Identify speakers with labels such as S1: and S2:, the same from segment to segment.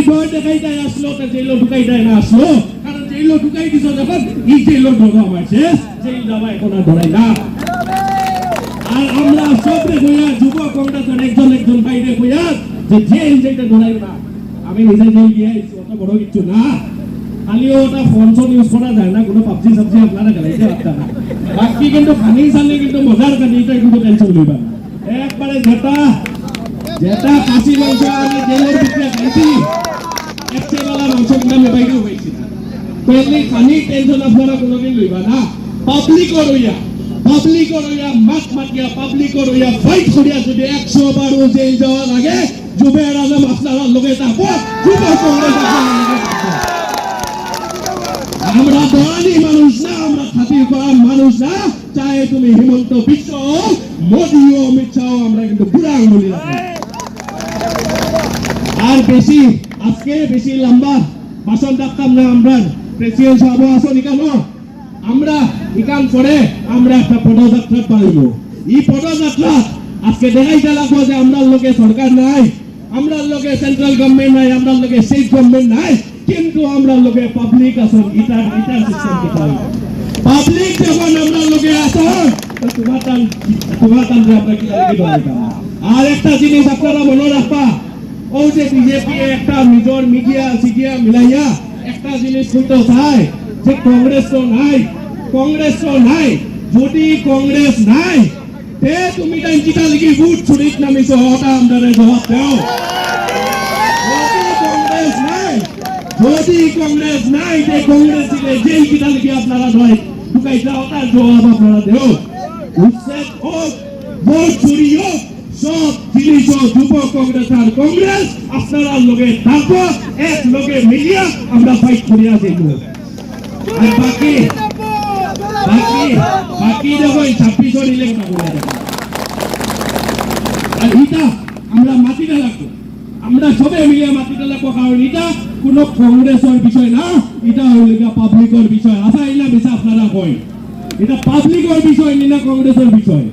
S1: ভয় দেখাইটাই আসলো, তা জেলো ঢুকাইটাই না আসলো, কারণ জেলো ঢুকাই দিছ যখন এই জেলো ঢোকা আমার শেষ, জেল যাওয়া এখন আর ধরাই না। আর আমরা সবরে কইয়া যুব কংগ্রেসের একজন একজন বাইরে কইয়া যে জেল যেটা ধরাই না, আমি নিজে জেল গিয়ে আইছি, অত বড় কিছু না। খালিও ওটা ফোন ইউজ করা যায় না, কোনো পাবজি সাবজি আপনারা খেলাইতে পারতেন না। বাকি কিন্তু খানি চালে কিন্তু মজার খানি, এটা কিন্তু টেনশন লইবা না। একবারে যেটা যেটা কাশি মাংস আমি জেলের ভিতরে খাইছি, একচেবেলা মাংস কিন্তু আমি বাইরেও পাইছি না। তো এমনি খানি টেনশন আপনারা কোনোদিন লইবা না। পাবলিক রইয়া মাত মাতিয়া পাবলিক রইয়া ফাইট করিয়া যদি 100 বারও জেল যাওয়া লাগে, যুবের আজম আপনারা লগে থাকবো, যুব কংগ্রেস আমরা দরানি মানুষ না, আমরা খাতির করা মানুষ না। চাहे তুমি হিমন্ত বিশ্ব হোক, মোদী ও অমিত শাহ, আমরা কিন্তু বুড়া আঙ্গুলি রাখি। আর আজকে বেশি লম্বা ভাষণ রাখতাম না। আমরা প্রেসিডেন্ট সাহেব আসুন কেন, আমরা ইকান করে আমরা একটা পদযাত্রা পাইব। এই পদযাত্রা আজকে দেখাইতে লাগবো যে আমরা লোকে সরকার নাই, আমরা লোকে সেন্ট্রাল গভর্নমেন্ট নাই, আমরা লোকে স্টেট গভর্নমেন্ট নাই, কিন্তু আমরা লোকে পাবলিক আসুন। ইটার সিস্টেম কোথায় পাবলিক যখন আমরা লোকে আসুন, তোমার টান আমরা কি আর একটা জিনিস আপনারা মনে রাখবা, ও যে বিজেপি একটা নিজের মিডিয়া সিডিয়া মিলাইয়া একটা জিনিস করতে চায় যে কংগ্রেস তো নাই। যদি কংগ্রেস নাই, তে তুমি তাই কিটা লিখি বুট ছুরিত নামিছো, ওটা আমাদের জবাব দাও। যদি কংগ্রেস নাই, তে কংগ্রেস দিলে যেই কিটা লিখি আপনারা নয় ঢুকাইছে, ওটার জবাব আপনারা দেও। উচ্ছেদ হোক, ভোট চুরি হোক, সব জিনিস যুব কংগ্রেস আর কংগ্রেস আপনারা লোকে থাকবো, এক লোকে মিলিয়া আমরা ফাইট করিয়া দেখব। আর বাকি দেখো 26 ইলেকশন করে দেবো। আর এটা আমরা মাটিটা লাগবো, আমরা সবে মিলিয়ে মাটিটা লাগবো, কারণ এটা কোন কংগ্রেসের বিষয় না, এটা হইল পাবলিকের বিষয়। আশা এই না বেশি আপনারা কয় এটা পাবলিকের বিষয় নি না কংগ্রেসের বিষয়,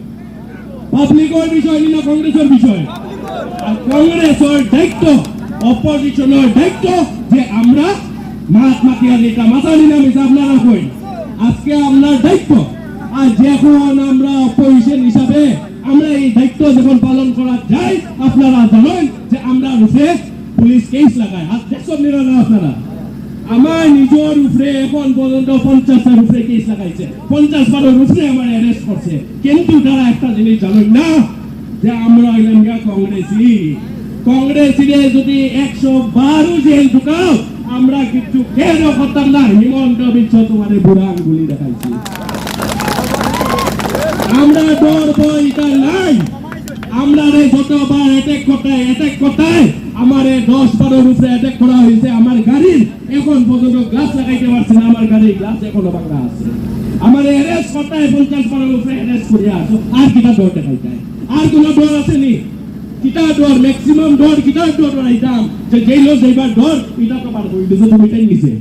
S1: পাবলিকের বিষয় নি না কংগ্রেসের বিষয়। আর কংগ্রেসের দায়িত্ব, অপোজিশনের দায়িত্ব যে আমরা মাত মাতিয়া যেটা মাথা নিনা মিশা আপনারা কই, আজকে আপনার দায়িত্ব। আর যখন আমরা অপোজিশন হিসাবে আমরা এই দায়িত্ব যখন পালন করা যায়, আপনারা জানেন যে আমরা রূপে পুলিশ কেস লাগায়। আর দেখছেন না আপনারা, আমার নিজের উপরে এখন পর্যন্ত 50টার উপরে কেস লাগাইছে, 50 বারের উপরে আমার অ্যারেস্ট করছে। কিন্তু তারা একটা জিনিস জানেন না যে আমরা কংগ্রেসি যদি 112 জেল ঢুকাও, আমরা কিছু কেন করতাম না। হিমন্ত বিশ্ব তোমার বুড়া আঙ্গুলি দেখাইছি, আমরা ডর ভয় এটা নাই। আমরা যতবার অ্যাটাক করতাই আমার 10-12 উপরে অ্যাটাক করা হয়েছে। আমার গাড়ির এখন পর্যন্ত গ্লাস লাগাইতে পারছে না, আমার গাড়ির গ্লাস এখনো বাংলা আছে। আমার অ্যারেস্ট করতাই 50-12 উপরে অ্যারেস্ট করিয়া আসো। আর কিটা ডর দেখাইতে, আর কোন ডর আসেনি? কিটা ডর, ম্যাক্সিমাম ডর কিটা ডর আইতাম যে জেইলো যাইবার ডর, এটা তো পারবো, এটা তো মিটাই নিছে।